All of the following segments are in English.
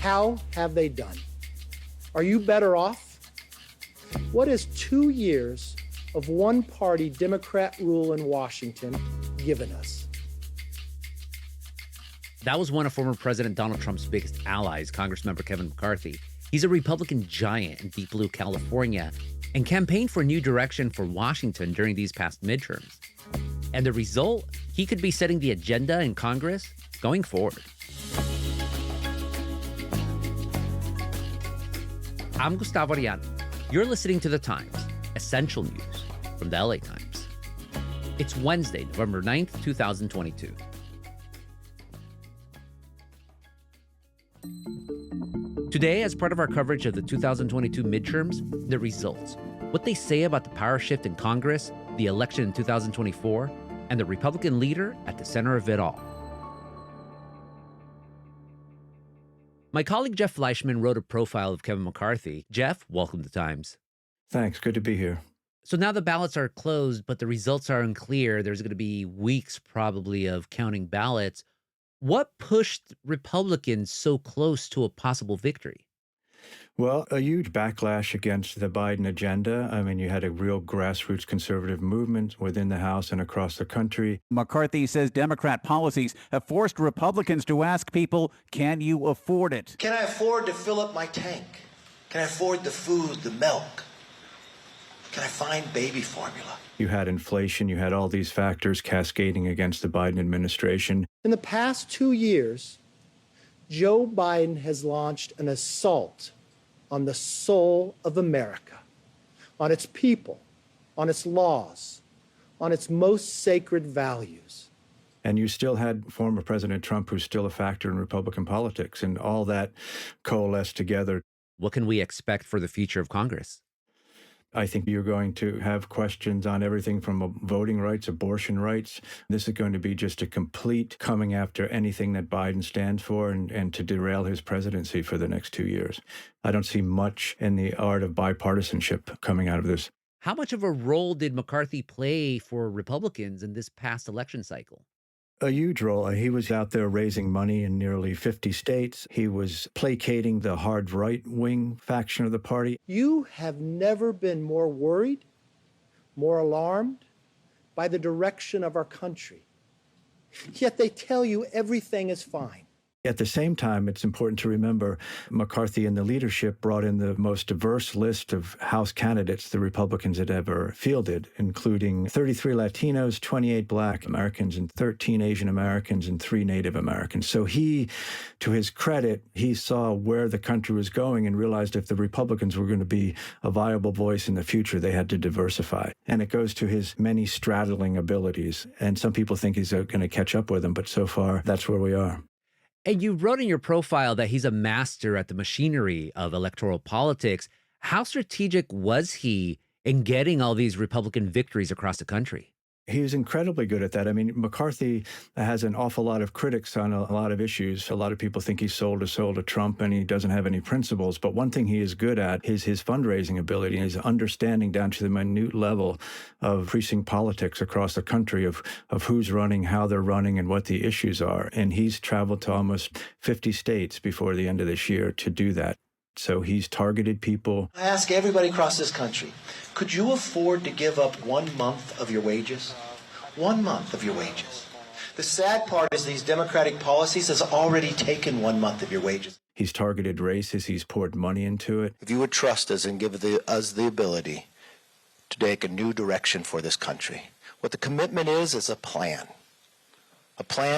How have they done? Are you better off? What has 2 years of one-party Democrat rule in Washington given us? That was one of former President Donald Trump's biggest allies, Congressmember Kevin McCarthy. He's a Republican giant in deep blue California and campaigned for a new direction for Washington during these past midterms. And the result? He could be setting the agenda in Congress going forward. I'm Gustavo Arellano. You're listening to The Times, essential news from the LA Times. It's Wednesday, November 9th, 2022. Today, as part of our coverage of the 2022 midterms, the results, what they say about the power shift in Congress, the election in 2024, and the Republican leader at the center of it all. My colleague Jeff Fleishman wrote a profile of Kevin McCarthy. Jeff, welcome to Times. Thanks. Good to be here. So now the ballots are closed, but the results are unclear. There's going to be weeks probably of counting ballots. What pushed Republicans so close to a possible victory? Well, a huge backlash against the Biden agenda. I mean, you had a real grassroots conservative movement within the House and across the country. McCarthy says Democrat policies have forced Republicans to ask people, can you afford it? Can I afford to fill up my tank? Can I afford the food, the milk? Can I find baby formula? You had inflation. You had all these factors cascading against the Biden administration. In the past 2 years, Joe Biden has launched an assault on the soul of America, on its people, on its laws, on its most sacred values. And you still had former President Trump, who's still a factor in Republican politics, and all that coalesced together. What can we expect for the future of Congress? I think you're going to have questions on everything from voting rights, abortion rights. This is going to be just a complete coming after anything that Biden stands for and to derail his presidency for the next 2 years. I don't see much in the art of bipartisanship coming out of this. How much of a role did McCarthy play for Republicans in this past election cycle? A huge role. He was out there raising money in nearly 50 states. He was placating the hard right-wing faction of the party. You have never been more worried, more alarmed by the direction of our country. Yet they tell you everything is fine. At the same time, it's important to remember McCarthy and the leadership brought in the most diverse list of House candidates the Republicans had ever fielded, including 33 Latinos, 28 Black Americans, and 13 Asian Americans, and 3 Native Americans. So he, to his credit, he saw where the country was going and realized if the Republicans were going to be a viable voice in the future, they had to diversify. And it goes to his many straddling abilities. And some people think he's going to catch up with him, but so far, that's where we are. And you wrote in your profile that he's a master at the machinery of electoral politics. How strategic was he in getting all these Republican victories across the country? He's incredibly good at that. I mean, McCarthy has an awful lot of critics on a lot of issues. A lot of people think he's sold his soul to Trump and he doesn't have any principles. But one thing he is good at is his fundraising ability and his understanding down to the minute level of precinct politics across the country of who's running, how they're running, and what the issues are. And he's traveled to almost 50 states before the end of this year to do that. So he's targeted people. I ask everybody across this country, could you afford to give up 1 month of your wages? 1 month of your wages. The sad part is these Democratic policies has already taken 1 month of your wages. He's targeted races. He's poured money into it. If you would trust us and give us the ability to take a new direction for this country, what the commitment is a plan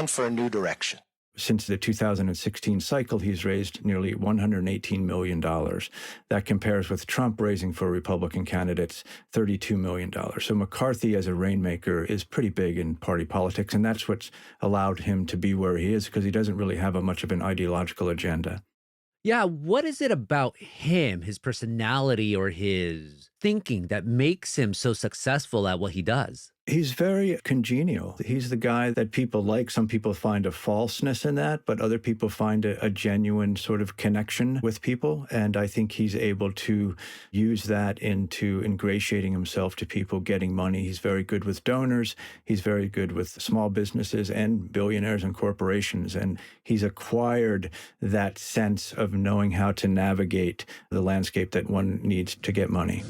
for a new direction. Since the 2016 cycle, he's raised nearly $118 million. That compares with Trump raising for Republican candidates $32 million. So McCarthy, as a rainmaker, is pretty big in party politics, and that's what's allowed him to be where he is, because he doesn't really have much of an ideological agenda. Yeah, what is it about him, his personality or his thinking that makes him so successful at what he does? He's very congenial. He's the guy that people like. Some people find a falseness in that, but other people find a genuine sort of connection with people. And I think he's able to use that into ingratiating himself to people, getting money. He's very good with donors. He's very good with small businesses and billionaires and corporations. And he's acquired that sense of knowing how to navigate the landscape that one needs to get money.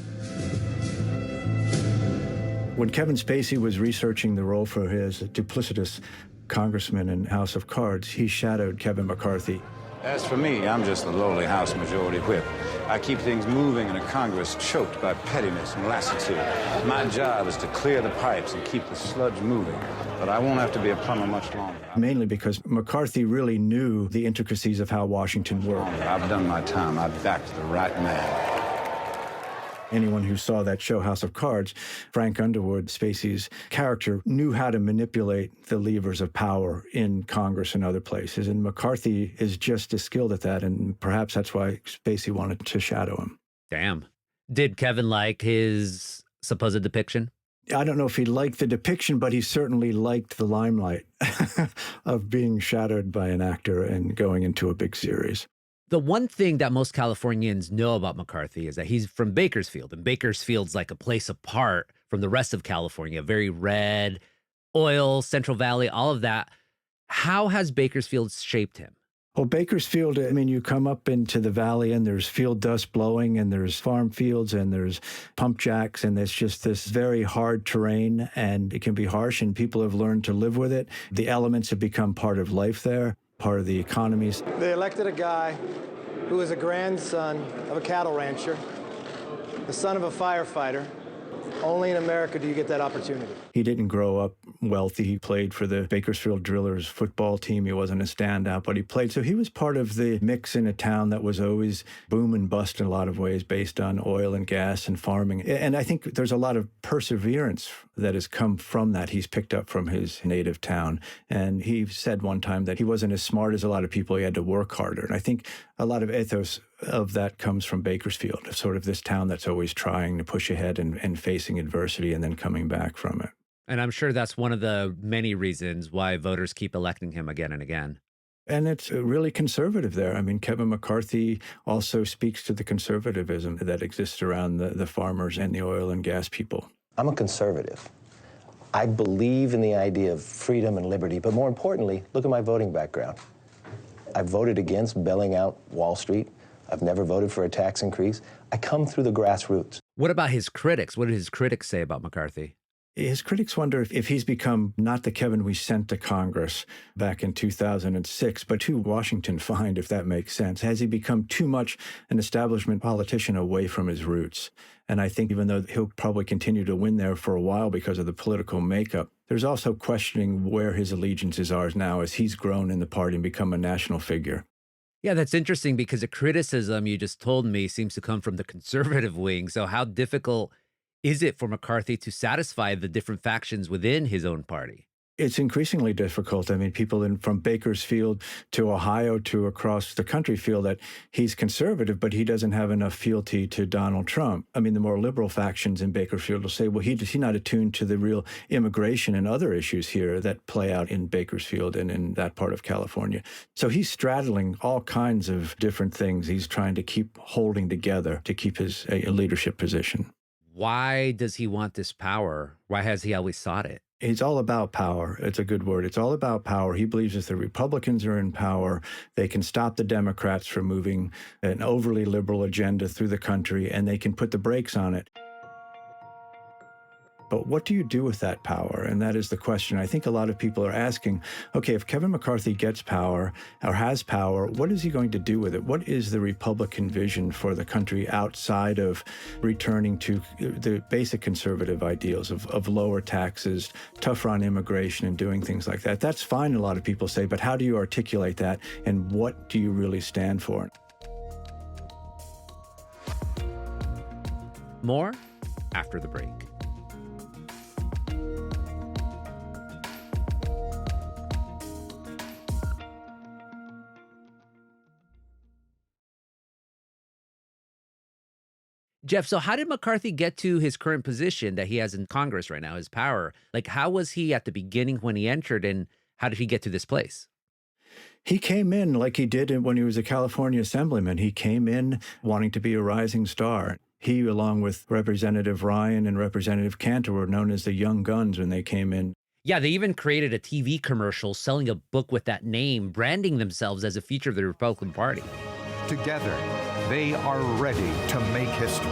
When Kevin Spacey was researching the role for his duplicitous congressman in House of Cards, he shadowed Kevin McCarthy. As for me, I'm just the lowly House Majority Whip. I keep things moving in a Congress choked by pettiness and lassitude. My job is to clear the pipes and keep the sludge moving, but I won't have to be a plumber much longer. Mainly because McCarthy really knew the intricacies of how Washington worked. I've done my time. I've backed the right man. Anyone who saw that show, House of Cards, Frank Underwood, Spacey's character, knew how to manipulate the levers of power in Congress and other places. And McCarthy is just as skilled at that. And perhaps that's why Spacey wanted to shadow him. Damn. Did Kevin like his supposed depiction? I don't know if he liked the depiction, but he certainly liked the limelight of being shadowed by an actor and going into a big series. The one thing that most Californians know about McCarthy is that he's from Bakersfield, and Bakersfield's like a place apart from the rest of California, very red, oil, Central Valley, all of that. How has Bakersfield shaped him? Well, Bakersfield, I mean, you come up into the valley and there's field dust blowing and there's farm fields and there's pump jacks and there's just this very hard terrain and it can be harsh and people have learned to live with it. The elements have become part of life there, part of the economies. They elected a guy who is a grandson of a cattle rancher, the son of a firefighter. Only in America do you get that opportunity. He didn't grow up wealthy. He played for the Bakersfield Drillers football team. He wasn't a standout, but he played. So he was part of the mix in a town that was always boom and bust in a lot of ways based on oil and gas and farming. And I think there's a lot of perseverance that has come from that. He's picked up from his native town. And he said one time that he wasn't as smart as a lot of people. He had to work harder. And I think a lot of ethos of that comes from Bakersfield, sort of this town that's always trying to push ahead and facing adversity and then coming back from it. And I'm sure that's one of the many reasons why voters keep electing him again and again. And it's really conservative there. I mean, Kevin McCarthy also speaks to the conservatism that exists around the farmers and the oil and gas people. I'm a conservative. I believe in the idea of freedom and liberty, but more importantly, look at my voting background. I voted against bailing out Wall Street. I've never voted for a tax increase. I come through the grassroots. What about his critics? What did his critics say about McCarthy? His critics wonder if he's become not the Kevin we sent to Congress back in 2006, but too Washington find, if that makes sense. Has he become too much an establishment politician away from his roots? And I think even though he'll probably continue to win there for a while because of the political makeup, there's also questioning where his allegiances are now as he's grown in the party and become a national figure. Yeah, that's interesting because the criticism you just told me seems to come from the conservative wing. So how difficult is it for McCarthy to satisfy the different factions within his own party? It's increasingly difficult. I mean, people from Bakersfield to Ohio to across the country feel that he's conservative, but he doesn't have enough fealty to Donald Trump. I mean, the more liberal factions in Bakersfield will say, well, he's not attuned to the real immigration and other issues here that play out in Bakersfield and in that part of California. So he's straddling all kinds of different things. He's trying to keep holding together to keep his leadership position. Why does he want this power? Why has he always sought it? It's all about power. It's a good word. It's all about power. He believes if the Republicans are in power, they can stop the Democrats from moving an overly liberal agenda through the country, and they can put the brakes on it. But what do you do with that power? And that is the question. I think a lot of people are asking, okay, if Kevin McCarthy gets power or has power, what is he going to do with it? What is the Republican vision for the country outside of returning to the basic conservative ideals of lower taxes, tougher on immigration, and doing things like that? That's fine, a lot of people say, but how do you articulate that? And what do you really stand for? More after the break. Jeff, so how did McCarthy get to his current position that he has in Congress right now, his power? Like, how was he at the beginning when he entered, and how did he get to this place? He came in like he did when he was a California assemblyman. He came in wanting to be a rising star. He, along with Representative Ryan and Representative Cantor, were known as the Young Guns when they came in. Yeah, they even created a TV commercial selling a book with that name, branding themselves as a feature of the Republican Party. Together, they are ready to make history.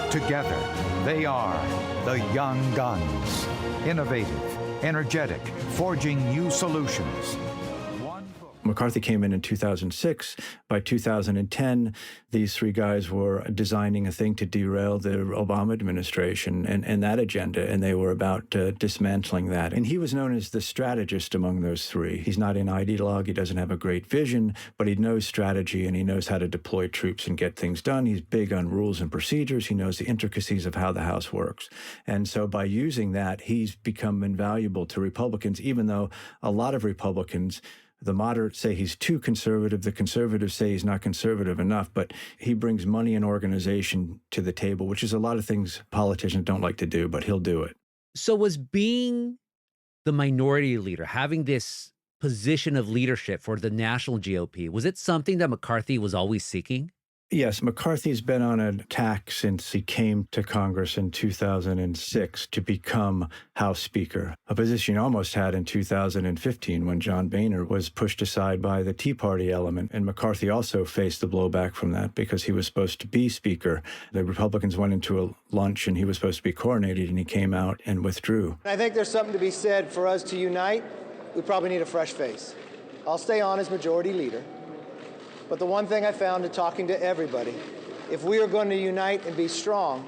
Together, they are the Young Guns. Innovative, energetic, forging new solutions. McCarthy came in 2006. By 2010, these three guys were designing a thing to derail the Obama administration and that agenda, and they were about dismantling that. And he was known as the strategist among those three. He's not an ideologue. He doesn't have a great vision, but he knows strategy, and he knows how to deploy troops and get things done. He's big on rules and procedures. He knows the intricacies of how the House works. And so by using that, he's become invaluable to Republicans, even though a lot of Republicans, the moderates say he's too conservative. The conservatives say he's not conservative enough, but he brings money and organization to the table, which is a lot of things politicians don't like to do, but he'll do it. So was being the minority leader, having this position of leadership for the national GOP, was it something that McCarthy was always seeking? Yes, McCarthy's been on an attack since he came to Congress in 2006 to become House Speaker, a position he almost had in 2015 when John Boehner was pushed aside by the Tea Party element. And McCarthy also faced the blowback from that because he was supposed to be Speaker. The Republicans went into a lunch and he was supposed to be coronated, and he came out and withdrew. I think there's something to be said for us to unite. We probably need a fresh face. I'll stay on as majority leader. But the one thing I found in talking to everybody, if we are going to unite and be strong,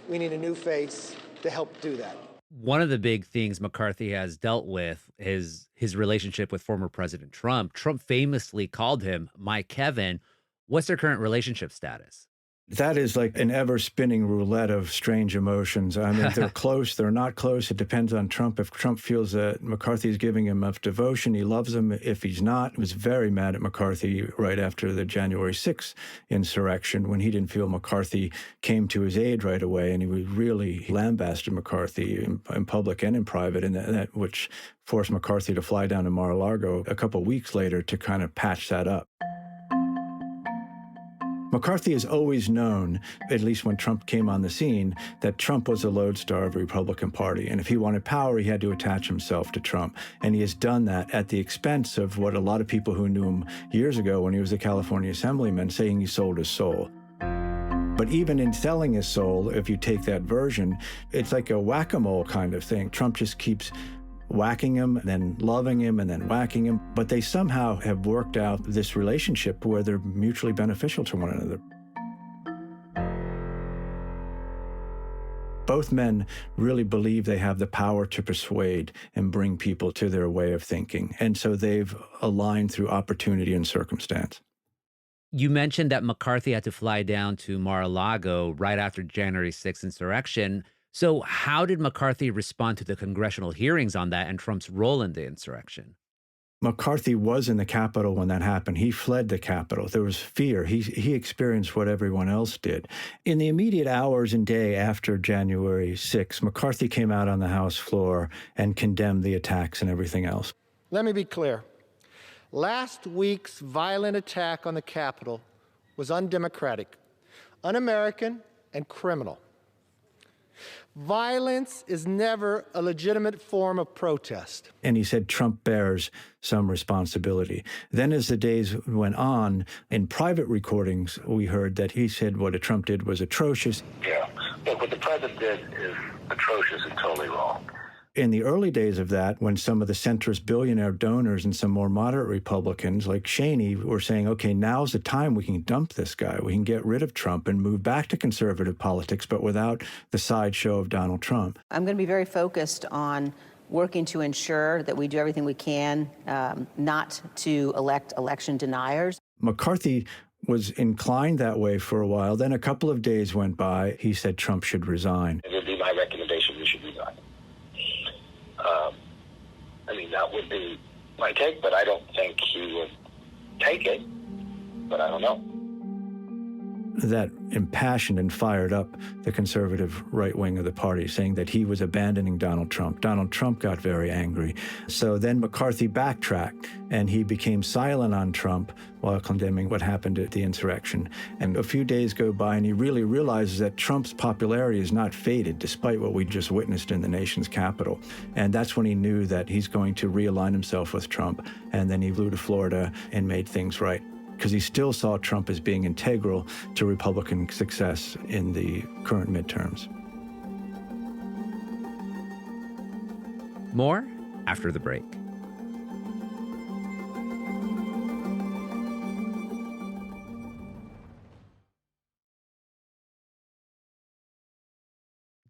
we need a new face to help do that. One of the big things McCarthy has dealt with is his relationship with former President Trump. Trump famously called him my Kevin. What's their current relationship status? That is like an ever-spinning roulette of strange emotions. I mean, they're close, they're not close. It depends on Trump. If Trump feels that McCarthy's giving him enough devotion, he loves him. If he's not, he was very mad at McCarthy right after the January 6th insurrection when he didn't feel McCarthy came to his aid right away, and he was really lambasted McCarthy in public and in private, and that which forced McCarthy to fly down to Mar-a-Lago a couple of weeks later to kind of patch that up. McCarthy has always known, at least when Trump came on the scene, that Trump was a lodestar of the Republican Party. And if he wanted power, he had to attach himself to Trump. And he has done that at the expense of what a lot of people who knew him years ago when he was a California assemblyman saying he sold his soul. But even in selling his soul, if you take that version, it's like a whack-a-mole kind of thing. Trump just keeps whacking him, then loving him, and then whacking him. But they somehow have worked out this relationship where they're mutually beneficial to one another. Both men really believe they have the power to persuade and bring people to their way of thinking. And so they've aligned through opportunity and circumstance. You mentioned that McCarthy had to fly down to Mar-a-Lago right after January 6th insurrection. So how did McCarthy respond to the congressional hearings on that and Trump's role in the insurrection? McCarthy was in the Capitol when that happened. He fled the Capitol. There was fear. He experienced what everyone else did. In the immediate hours and day after January 6th, McCarthy came out on the House floor and condemned the attacks and everything else. Let me be clear. Last week's violent attack on the Capitol was undemocratic, un-American, and criminal. Violence is never a legitimate form of protest. And he said Trump bears some responsibility. Then as the days went on, in private recordings, we heard that he said what Trump did was atrocious. Yeah, but what the president did is atrocious and totally wrong. In the early days of that, when some of the centrist billionaire donors and some more moderate Republicans like Cheney were saying, okay, now's the time we can dump this guy. We can get rid of Trump and move back to conservative politics, but without the sideshow of Donald Trump. I'm going to be very focused on working to ensure that we do everything we can not to elect election deniers. McCarthy was inclined that way for a while. Then a couple of days went by. He said Trump should resign. It would be my recommendation you should resign. I mean, that would be my take, but I don't think he would take it. But I don't know. That impassioned and fired up the conservative right wing of the party, saying that he was abandoning Donald Trump. Donald Trump got very angry. So then McCarthy backtracked, and he became silent on Trump while condemning what happened at the insurrection. And a few days go by, and he really realizes that Trump's popularity is not faded, despite what we just witnessed in the nation's capital. And that's when he knew that he's going to realign himself with Trump. And then he flew to Florida and made things right, because he still saw Trump as being integral to Republican success in the current midterms. More after the break.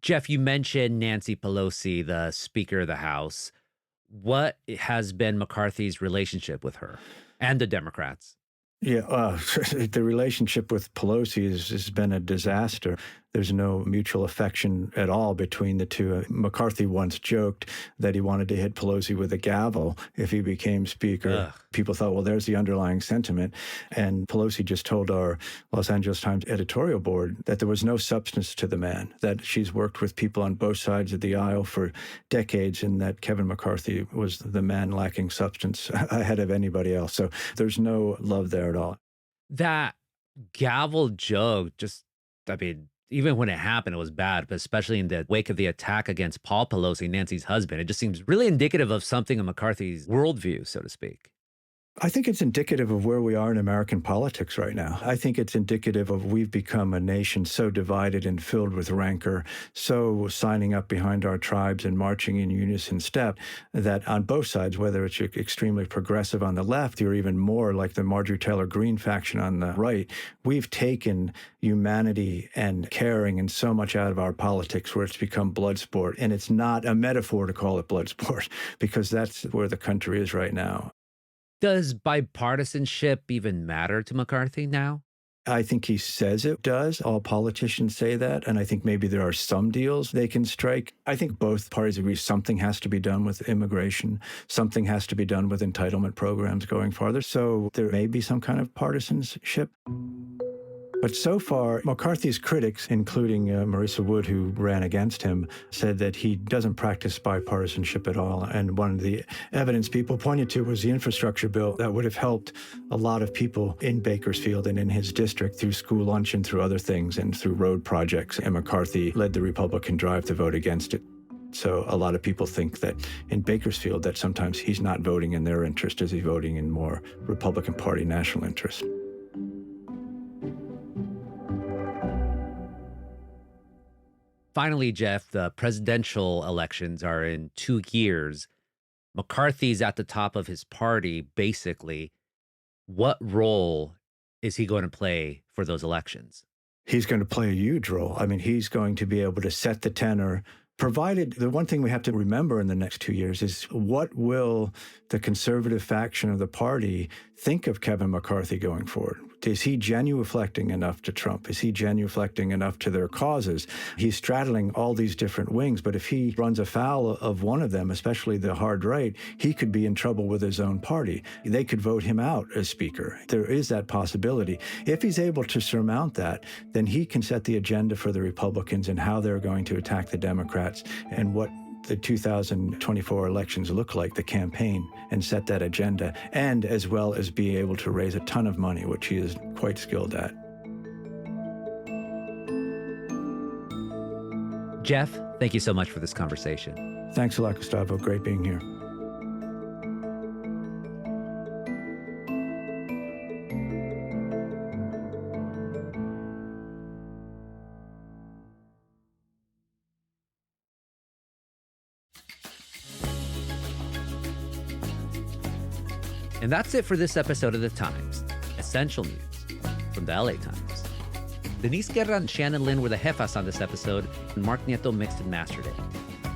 Jeff, you mentioned Nancy Pelosi, the Speaker of the House. What has been McCarthy's relationship with her and the Democrats? Yeah, the relationship with Pelosi has been a disaster. There's no mutual affection at all between the two. McCarthy once joked that he wanted to hit Pelosi with a gavel if he became Speaker. People thought, well, there's the underlying sentiment. And Pelosi just told our Los Angeles Times editorial board that there was no substance to the man, that she's worked with people on both sides of the aisle for decades, and that Kevin McCarthy was the man lacking substance ahead of anybody else. So there's no love there at all. That gavel joke, even when it happened, it was bad, but especially in the wake of the attack against Paul Pelosi, Nancy's husband, it just seems really indicative of something in McCarthy's worldview, so to speak. I think it's indicative of where we are in American politics right now. I think it's indicative of we've become a nation so divided and filled with rancor, so signing up behind our tribes and marching in unison step, that on both sides, whether it's extremely progressive on the left or even more like the Marjorie Taylor Greene faction on the right, we've taken humanity and caring and so much out of our politics where it's become blood sport. And it's not a metaphor to call it blood sport, because that's where the country is right now. Does bipartisanship even matter to McCarthy now? I think he says it does. All politicians say that. And I think maybe there are some deals they can strike. I think both parties agree something has to be done with immigration. Something has to be done with entitlement programs going farther. So there may be some kind of partisanship. But so far, McCarthy's critics, including Marissa Wood, who ran against him, said that he doesn't practice bipartisanship at all. And one of the evidence people pointed to was the infrastructure bill that would have helped a lot of people in Bakersfield and in his district through school lunch and through other things and through road projects. And McCarthy led the Republican drive to vote against it. So a lot of people think that in Bakersfield that sometimes he's not voting in their interest as he's voting in more Republican Party national interest. Finally, Jeff, the presidential elections are in 2 years. McCarthy's at the top of his party, basically. What role is he going to play for those elections? He's going to play a huge role. I mean, he's going to be able to set the tenor, provided the one thing we have to remember in the next 2 years is what will the conservative faction of the party think of Kevin McCarthy going forward? Is he genuflecting enough to Trump? Is he genuflecting enough to their causes? He's straddling all these different wings, but if he runs afoul of one of them, especially the hard right, he could be in trouble with his own party. They could vote him out as Speaker. There is that possibility. If he's able to surmount that, then he can set the agenda for the Republicans and how they're going to attack the Democrats and what the 2024 elections look like, the campaign, and set that agenda, and as well as be able to raise a ton of money, which he is quite skilled at. Jeff, thank you so much for this conversation. Thanks a lot, Gustavo. Great being here. And that's it for this episode of The Times. Essential news from the LA Times. Denise Guerra and Shannon Lin were the jefas on this episode, and Mark Nieto mixed and mastered it.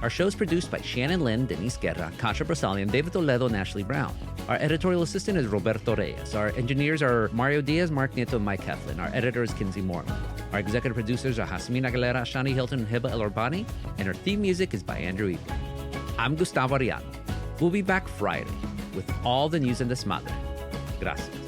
Our show is produced by Shannon Lin, Denise Guerra, Kasha Brasalian, David Toledo, and Ashley Brown. Our editorial assistant is Roberto Reyes. Our engineers are Mario Diaz, Mark Nieto, and Mike Heflin. Our editor is Kinsey Mormon. Our executive producers are Jasmine Aguilera, Shani Hilton, and Hiba El Orbani, and our theme music is by Andrew Eaton. I'm Gustavo Arellano. We'll be back Friday with all the news and desmadre. Gracias.